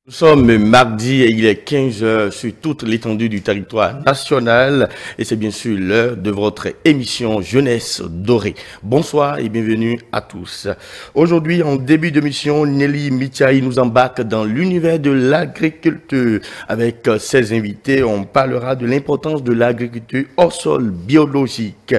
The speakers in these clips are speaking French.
Nous sommes mardi et il est 15 heures sur toute l'étendue du territoire national et c'est bien sûr l'heure de votre émission Jeunesse Dorée. Bonsoir et bienvenue à tous. Aujourd'hui, en début d'émission, Nelly Mitiaï nous embarque dans l'univers de l'agriculture. Avec ses invités, on parlera de l'importance de l'agriculture hors sol biologique.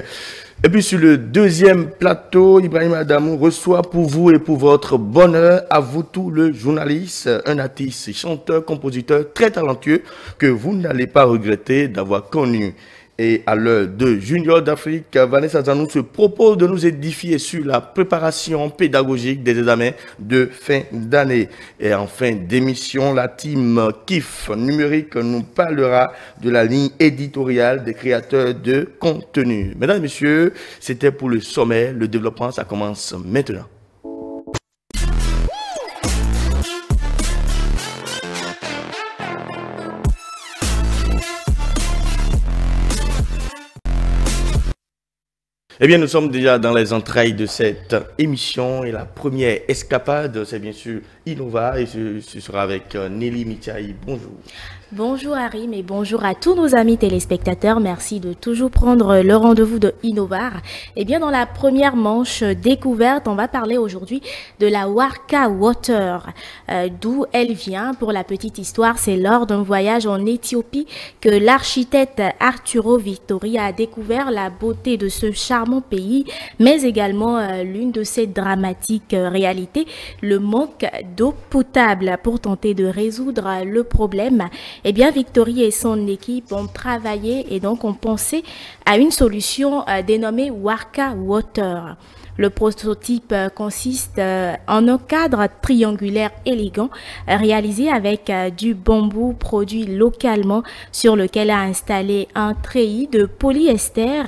Et puis sur le deuxième plateau, Ibrahim Adamou reçoit pour vous et pour votre bonheur, à vous tous le journaliste, un artiste, chanteur, compositeur très talentueux que vous n'allez pas regretter d'avoir connu. Et à l'heure de Junior d'Afrique, Vanessa Zanou se propose de nous édifier sur la préparation pédagogique des examens de fin d'année. Et en fin d'émission, la team KIF numérique nous parlera de la ligne éditoriale des créateurs de contenu. Mesdames et messieurs, c'était pour le sommet. Le développement, ça commence maintenant. Eh bien, nous sommes déjà dans les entrailles de cette émission et la première escapade, c'est bien sûr Innova et ce sera avec Nelly Mitiaï. Bonjour. Bonjour Harim et bonjour à tous nos amis téléspectateurs. Merci de toujours prendre le rendez-vous de Innovar. Eh bien, dans la première manche découverte, on va parler aujourd'hui de la Warka Water. D'où elle vient. Pour la petite histoire, c'est lors d'un voyage en Éthiopie que l'architecte Arturo Vittori a découvert la beauté de ce charmant pays, mais également l'une de ses dramatiques réalités, le manque d'eau potable. Pour tenter de résoudre le problème, eh bien, Victory et son équipe ont travaillé et donc ont pensé à une solution dénommée Warka Water. Le prototype consiste en un cadre triangulaire élégant réalisé avec du bambou produit localement sur lequel a installé un treillis de polyester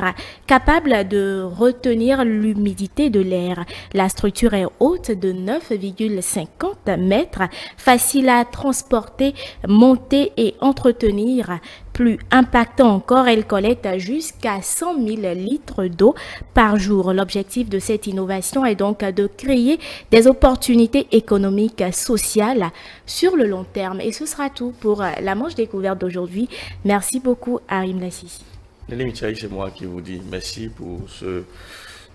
capable de retenir l'humidité de l'air. La structure est haute de 9,50 mètres, facile à transporter, monter et entretenir. Plus impactant encore, elle collecte jusqu'à 100 000 litres d'eau par jour. L'objectif de cette innovation est donc de créer des opportunités économiques, sociales sur le long terme. Et ce sera tout pour la manche découverte d'aujourd'hui. Merci beaucoup, Harim Lassisi. Nelly Mitiaï, c'est moi qui vous dis merci pour ce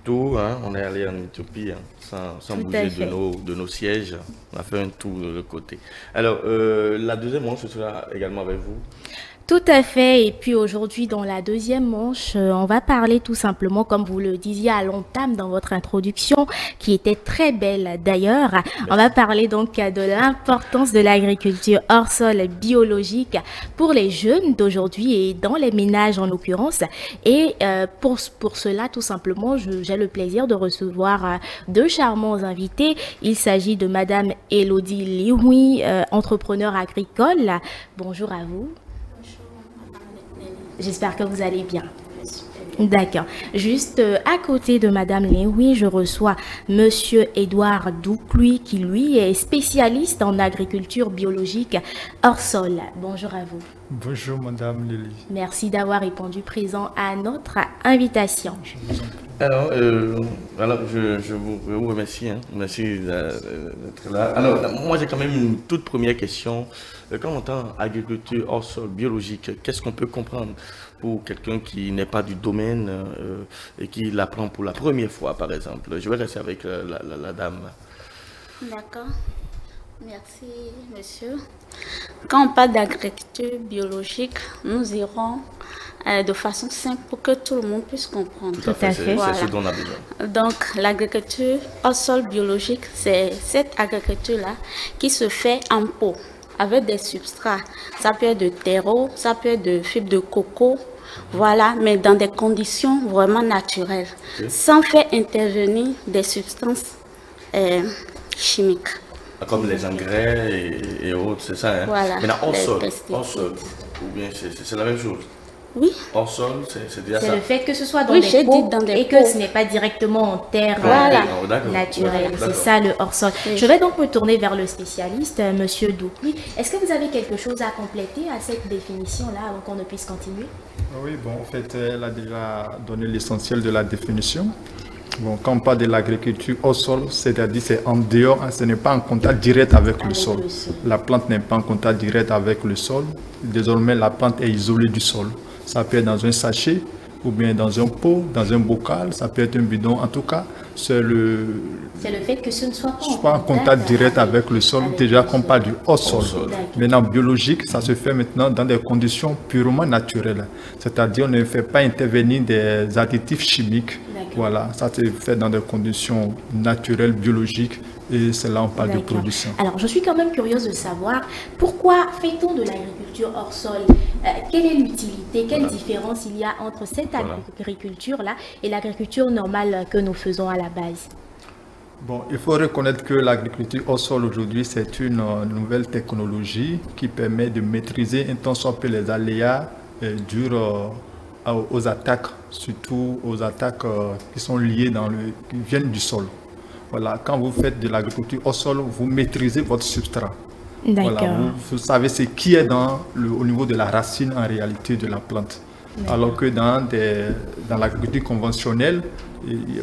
tour. On est allé en Éthiopie sans bouger de nos sièges. On a fait un tour de l'autre côté. Alors, la deuxième manche, ce sera également avec vous. Tout à fait. Et puis aujourd'hui, dans la deuxième manche, on va parler tout simplement, comme vous le disiez à l'entame dans votre introduction, qui était très belle d'ailleurs. On va parler donc de l'importance de l'agriculture hors sol biologique pour les jeunes d'aujourd'hui et dans les ménages en l'occurrence. Et pour cela, tout simplement, j'ai le plaisir de recevoir deux charmants invités. Il s'agit de Madame Elodie Lioui, entrepreneur agricole. Bonjour à vous. J'espère que vous allez bien. D'accord. Juste à côté de Madame Léoui, je reçois Monsieur Édouard Doucluy qui lui est spécialiste en agriculture biologique hors sol. Bonjour à vous. Bonjour Madame Lily. Merci d'avoir répondu présent à notre invitation. Alors, je vous remercie. Merci d'être là. Alors, moi j'ai quand même une toute première question. Quand on entend agriculture hors sol biologique, qu'est-ce qu'on peut comprendre pour quelqu'un qui n'est pas du domaine et qui l'apprend pour la première fois, par exemple? Je vais rester avec la dame. D'accord. Merci, monsieur. Quand on parle d'agriculture biologique, nous irons de façon simple pour que tout le monde puisse comprendre. Tout à fait, Voilà. c'est ce dont on a besoin. Donc, l'agriculture hors sol biologique, c'est cette agriculture-là qui se fait en pot avec des substrats. Ça peut être de terreau, ça peut être de fibres de coco, voilà, mais dans des conditions vraiment naturelles, sans faire intervenir des substances chimiques. Comme les engrais et autres, c'est ça, hein? Voilà. Maintenant, hors sol, ou bien c'est la même chose? Oui. Hors sol, c'est déjà ça. C'est le fait que ce soit dans Oui, des pots dans des et que ce n'est pas directement en terre naturelle. C'est ça le hors-sol. Je vais donc me tourner vers le spécialiste, Monsieur Doucluy. Est-ce que vous avez quelque chose à compléter à cette définition-là avant qu'on ne puisse continuer? Oui, bon, en fait, elle a déjà donné l'essentiel de la définition. Bon, quand on parle de l'agriculture au sol, c'est-à-dire c'est en dehors, ce n'est pas en contact direct avec le sol. La plante n'est pas en contact direct avec le sol. Désormais, la plante est isolée du sol. Ça peut être dans un sachet, ou bien dans un pot, dans un bocal, ça peut être un bidon. En tout cas, c'est le fait que ce ne soit pas en contact direct avec le sol, déjà qu'on parle du haut sol. Maintenant, biologique, ça se fait maintenant dans des conditions purement naturelles. C'est-à-dire, on ne fait pas intervenir des additifs chimiques. Voilà, ça se fait dans des conditions naturelles, biologiques, et c'est là on parle de production. Alors, je suis quand même curieuse de savoir pourquoi fait-on de l'agriculture hors sol? Quelle est l'utilité, quelle différence il y a entre cette agriculture-là et l'agriculture normale que nous faisons à la base? Bon, il faut reconnaître que l'agriculture au sol aujourd'hui, c'est une nouvelle technologie qui permet de maîtriser un tant soit peu les aléas dus aux attaques, surtout aux attaques qui sont liées qui viennent du sol. Voilà, quand vous faites de l'agriculture au sol, vous maîtrisez votre substrat. Voilà, vous savez ce qui est au niveau de la racine en réalité de la plante. Alors que dans l'agriculture conventionnelle,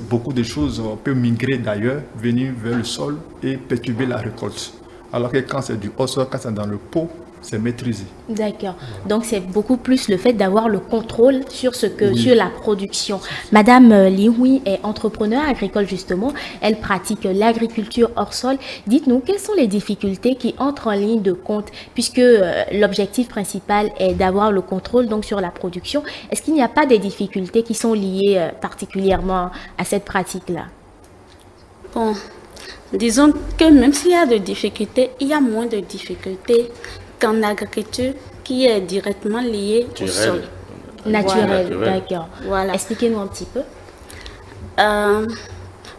beaucoup de choses peuvent migrer d'ailleurs, venir vers le sol et perturber la récolte. Alors que quand c'est du haut sol, quand c'est dans le pot, c'est maîtrisé. D'accord. Donc c'est beaucoup plus le fait d'avoir le contrôle sur sur la production. Madame Li Hui est entrepreneur agricole justement. Elle pratique l'agriculture hors sol. Dites-nous, quelles sont les difficultés qui entrent en ligne de compte puisque l'objectif principal est d'avoir le contrôle donc sur la production. Est-ce qu'il n'y a pas des difficultés qui sont liées particulièrement à cette pratique-là? Bon, disons que même s'il y a de difficultés, il y a moins de difficultés qu'en agriculture qui est directement liée au sol. Naturel, d'accord. Voilà. Expliquez-nous un petit peu.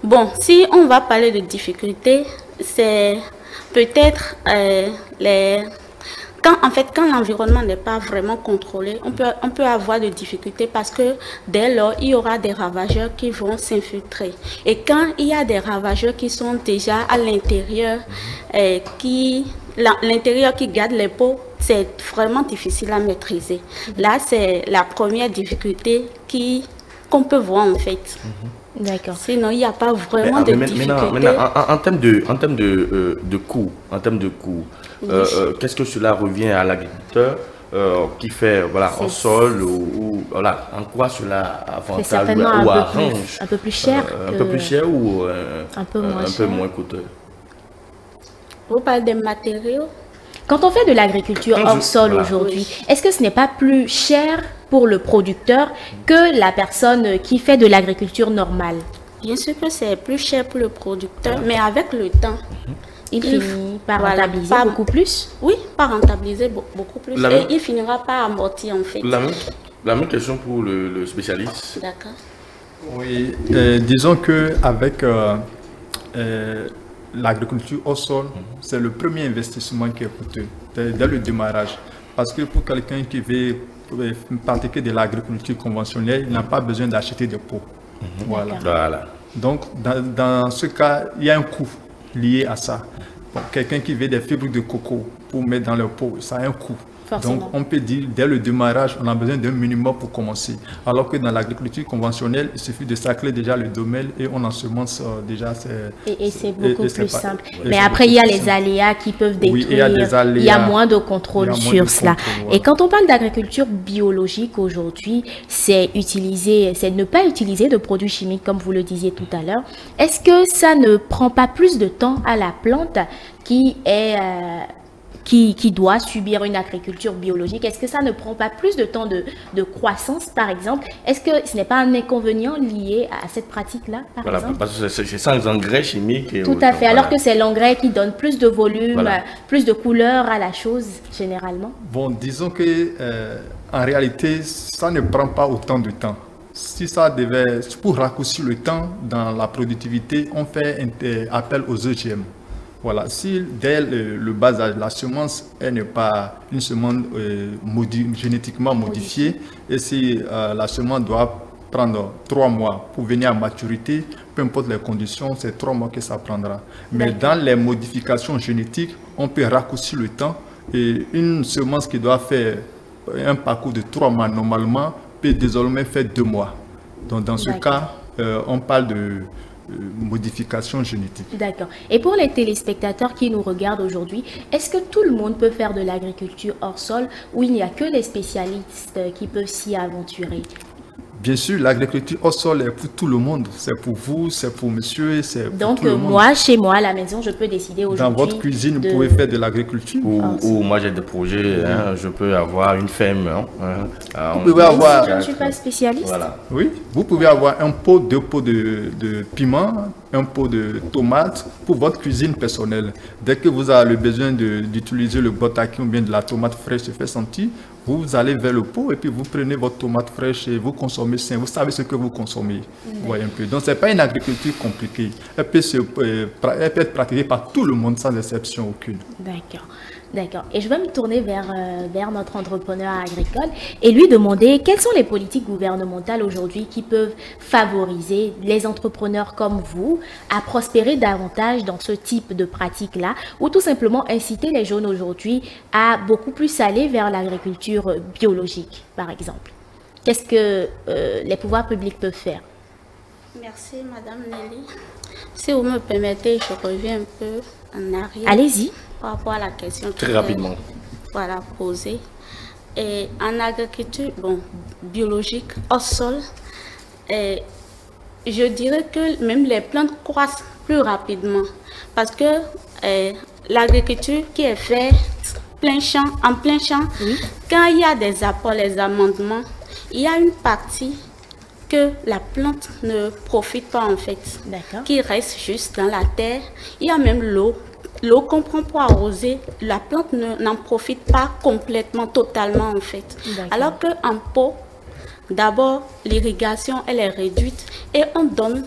Bon, si on va parler de difficultés, c'est peut-être quand l'environnement n'est pas vraiment contrôlé, on peut avoir des difficultés parce que dès lors, il y aura des ravageurs qui vont s'infiltrer. Et quand il y a des ravageurs qui sont déjà à l'intérieur, l'intérieur qui garde les pots, c'est vraiment difficile à maîtriser. Là, c'est la première difficulté qu'on peut voir en fait. D'accord. Sinon, il n'y a pas vraiment de difficulté. Maintenant, en termes de coût, qu'est-ce que cela revient à l'agriculteur qui fait en sol ou voilà, en quoi cela avantage ou arrange un peu plus cher ou un peu moins coûteux? Vous parlez des matériaux? Quand on fait de l'agriculture hors sol aujourd'hui, est-ce que ce n'est pas plus cher pour le producteur que la personne qui fait de l'agriculture normale? Bien sûr que c'est plus cher pour le producteur, mais avec le temps, il finit par rentabiliser beaucoup plus? Oui, par rentabiliser beaucoup plus. Et il finira par amortir en fait. La même question pour le spécialiste. D'accord. Oui, disons qu'avec l'agriculture au sol, c'est le premier investissement qui est coûteux dès le démarrage. Parce que pour quelqu'un qui veut pratiquer de l'agriculture conventionnelle, il n'a pas besoin d'acheter des pots. Voilà. Donc, dans ce cas, il y a un coût lié à ça. Bon, quelqu'un qui veut des fibres de coco pour mettre dans le pot, ça a un coût. Forcément. Donc, on peut dire, dès le démarrage, on a besoin d'un minimum pour commencer. Alors que dans l'agriculture conventionnelle, il suffit de sacler déjà le domaine et on ensemence déjà. Et c'est beaucoup plus simple. Mais après, il y a les aléas qui peuvent détruire. Il y a moins de contrôle sur cela. Voilà. Et quand on parle d'agriculture biologique aujourd'hui, c'est ne pas utiliser de produits chimiques, comme vous le disiez tout à l'heure. Est-ce que ça ne prend pas plus de temps à la plante qui doit subir une agriculture biologique? Est-ce que ça ne prend pas plus de temps de croissance, par exemple? Est-ce que ce n'est pas un inconvénient lié à cette pratique-là, par exemple? Parce que c'est sans engrais chimiques. Tout à fait, alors que c'est l'engrais qui donne plus de volume, plus de couleur à la chose, généralement. Bon, disons que en réalité, ça ne prend pas autant de temps. Si ça devait, pour raccourcir le temps dans la productivité, on fait appel aux EGM. Voilà, si dès le bas âge, la semence n'est pas une semence génétiquement modifiée, et si la semence doit prendre 3 mois pour venir à maturité, peu importe les conditions, c'est 3 mois que ça prendra. Mais dans les modifications génétiques, on peut raccourcir le temps, et une semence qui doit faire un parcours de 3 mois normalement peut désormais faire 2 mois. Donc dans ce cas, on parle de modification génétique. D'accord. Et pour les téléspectateurs qui nous regardent aujourd'hui, est-ce que tout le monde peut faire de l'agriculture hors sol ou il n'y a que les spécialistes qui peuvent s'y aventurer? Bien sûr, l'agriculture au sol est pour tout le monde. C'est pour vous, c'est pour monsieur, c'est pour Donc, tout le monde. moi, chez moi, à la maison, je peux décider aujourd'hui. Dans votre cuisine, vous pouvez faire de l'agriculture. Ou moi j'ai des projets, hein, je peux avoir une ferme. Vous pouvez avoir... Je ne suis pas spécialiste. Voilà. Oui, vous pouvez avoir un pot, 2 pots de piment, un pot de tomates pour votre cuisine personnelle. Dès que vous avez le besoin d'utiliser le botaki ou bien de la tomate fraîche se fait sentir, vous allez vers le pot et puis vous prenez votre tomate fraîche et vous consommez sain. Vous savez ce que vous consommez. Vous voyez un peu. Donc, ce n'est pas une agriculture compliquée. Elle peut être pratiquée par tout le monde sans exception aucune. D'accord. D'accord. Et je vais me tourner vers notre entrepreneur agricole et lui demander quelles sont les politiques gouvernementales aujourd'hui qui peuvent favoriser les entrepreneurs comme vous à prospérer davantage dans ce type de pratique-là ou tout simplement inciter les jeunes aujourd'hui à beaucoup plus aller vers l'agriculture biologique, par exemple. Qu'est-ce que les pouvoirs publics peuvent faire? Merci, Madame Nelly. Si vous me permettez, je reviens un peu en arrière. Allez-y. Par rapport à la question Très rapidement. Voilà, posée. Et en agriculture, bon, biologique, au sol, je dirais que même les plantes croissent plus rapidement. Parce que l'agriculture qui est faite en plein champ, oui. Quand il y a des apports, les amendements, il y a une partie que la plante ne profite pas en fait, qui reste juste dans la terre. Il y a même l'eau qu'on prend pour arroser, la plante n'en profite pas complètement, totalement en fait. Alors qu'en pot, d'abord l'irrigation elle est réduite et on donne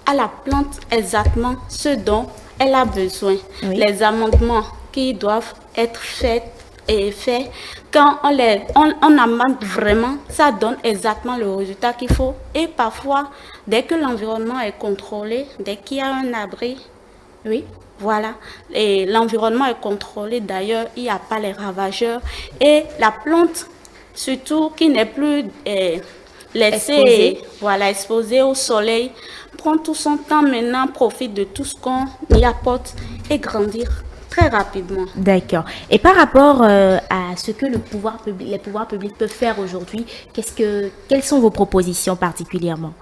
à la plante exactement ce dont elle a besoin. Oui. Les amendements qui doivent être faits et faits, quand on amende vraiment, ça donne exactement le résultat qu'il faut. Et parfois, dès que l'environnement est contrôlé, dès qu'il y a un abri, oui. Voilà, et l'environnement est contrôlé, d'ailleurs, il n'y a pas les ravageurs. Et la plante, surtout qui n'est plus laissée exposée au soleil, prend tout son temps maintenant, profite de tout ce qu'on y apporte et grandir très rapidement. D'accord. Et par rapport à ce que les pouvoirs publics peuvent faire aujourd'hui, quelles sont vos propositions particulièrement?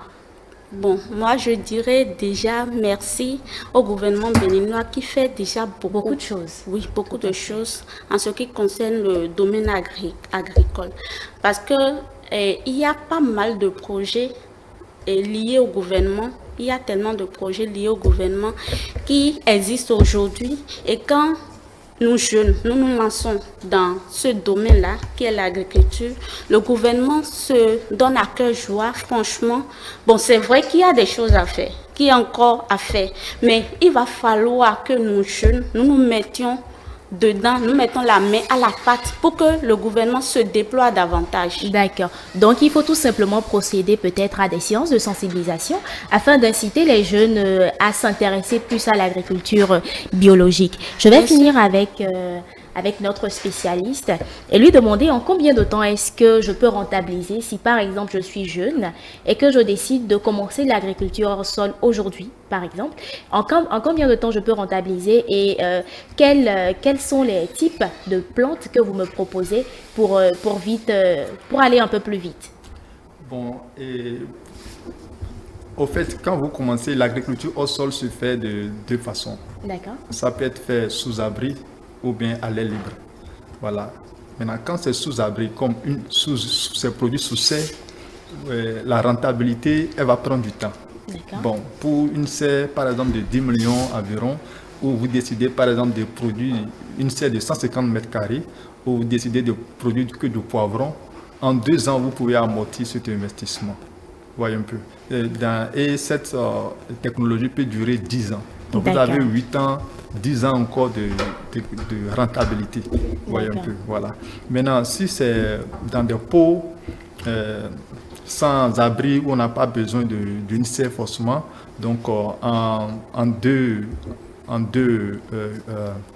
Bon, moi je dirais déjà merci au gouvernement béninois qui fait déjà beaucoup de choses. Oui, beaucoup de choses en ce qui concerne le domaine agricole. Parce que il y a pas mal de projets liés au gouvernement. Il y a tellement de projets liés au gouvernement qui existent aujourd'hui. Et quand nous jeunes, nous lançons dans ce domaine-là, qui est l'agriculture, le gouvernement se donne à cœur joie, franchement. Bon, c'est vrai qu'il y a des choses à faire, qu'il y a encore à faire, mais il va falloir que nous jeunes, nous mettions dedans, nous mettons la main à la pâte pour que le gouvernement se déploie davantage. D'accord. Donc, il faut tout simplement procéder peut-être à des séances de sensibilisation afin d'inciter les jeunes à s'intéresser plus à l'agriculture biologique. Je vais finir avec notre spécialiste et lui demander en combien de temps est-ce que je peux rentabiliser si par exemple je suis jeune et que je décide de commencer l'agriculture hors sol aujourd'hui par exemple, en combien de temps je peux rentabiliser et quels sont les types de plantes que vous me proposez pour aller un peu plus vite? Bon, au fait, quand vous commencez, l'agriculture au sol se fait de deux façons. D'accord. Ça peut être fait sous abri ou bien à l'air libre. Voilà. Maintenant, quand c'est sous abri, comme c'est produit sous serre, la rentabilité, elle va prendre du temps. Bon, pour une serre, par exemple, de 10 millions environ, où vous décidez, par exemple, de produire une serre de 150 mètres carrés, où vous décidez de produire que du poivron, en 2 ans, vous pouvez amortir cet investissement. Voyez un peu. Et cette technologie peut durer 10 ans. Donc, vous avez 8 ans, 10 ans encore de rentabilité. Voyez un peu. Voilà. Maintenant, si c'est dans des pots sans abri où on n'a pas besoin d'une serre forcément, donc en deux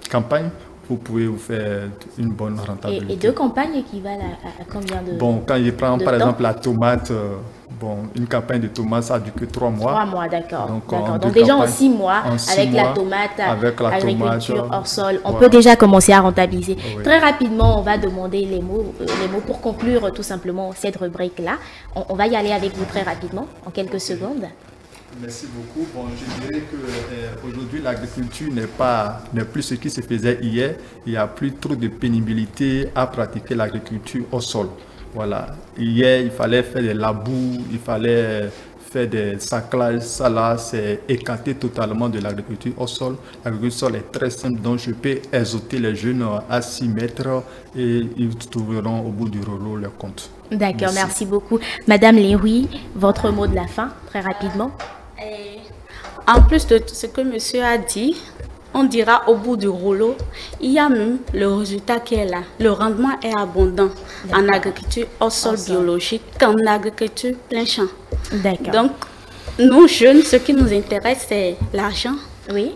campagnes, vous pouvez vous faire une bonne rentabilité. Et 2 campagnes équivalent à combien de Bon, quand je prends par temps? exemple la tomate, une campagne de tomate, ça dure que 3 mois. 3 mois, d'accord. Donc, Donc déjà en 6 mois, avec la tomate, avec la agriculture tomate, hors sol, on voilà. peut déjà commencer à rentabiliser. Oui. Très rapidement, on va demander les mots pour conclure tout simplement cette rubrique-là. On va y aller avec vous très rapidement, en quelques secondes. Merci beaucoup. Bon, je dirais que aujourd'hui l'agriculture n'est plus ce qui se faisait hier. Il n'y a plus trop de pénibilité à pratiquer l'agriculture au sol. Voilà. Hier, il fallait faire des labours, il fallait faire des saclages. Ça là, c'est écarté totalement de l'agriculture au sol. L'agriculture au sol est très simple, donc je peux exhorter les jeunes à s'y mettre et ils trouveront au bout du rouleau leur compte. D'accord, merci beaucoup. Madame Léoui, votre mot de la fin, très rapidement. En plus de tout ce que monsieur a dit, on dira au bout du rouleau, il y a même le résultat qui est là. Le rendement est abondant en agriculture au sol biologique qu'en agriculture plein champ. D'accord. Donc, nous jeunes, ce qui nous intéresse, c'est l'argent. Oui.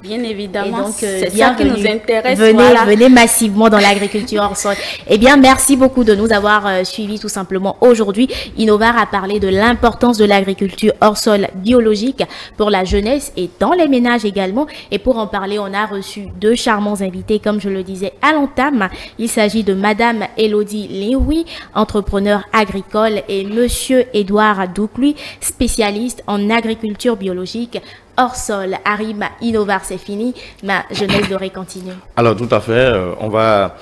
Bien évidemment, donc, c'est ça qui nous intéresse. Venez massivement dans l'agriculture hors sol. Eh bien, merci beaucoup de nous avoir suivis tout simplement aujourd'hui. Innovar a parlé de l'importance de l'agriculture hors sol biologique pour la jeunesse et dans les ménages également. Et pour en parler, on a reçu 2 charmants invités, comme je le disais à l'entame. Il s'agit de Madame Elodie Léoui, entrepreneur agricole, et Monsieur Édouard Doucluy, spécialiste en agriculture biologique hors sol. Arima, Innovar, c'est fini. Ma jeunesse dorée continue. Alors, tout à fait. On va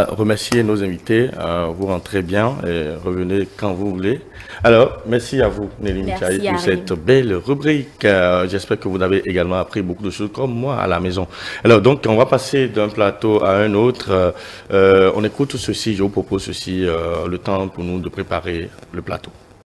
remercier nos invités. Vous rentrez bien et revenez quand vous voulez. Alors, merci à vous, Nelly Michaï, pour cette belle rubrique. J'espère que vous avez également appris beaucoup de choses comme moi à la maison. Alors, donc, on va passer d'un plateau à un autre. On écoute ceci, je vous propose ceci, le temps pour nous de préparer le plateau.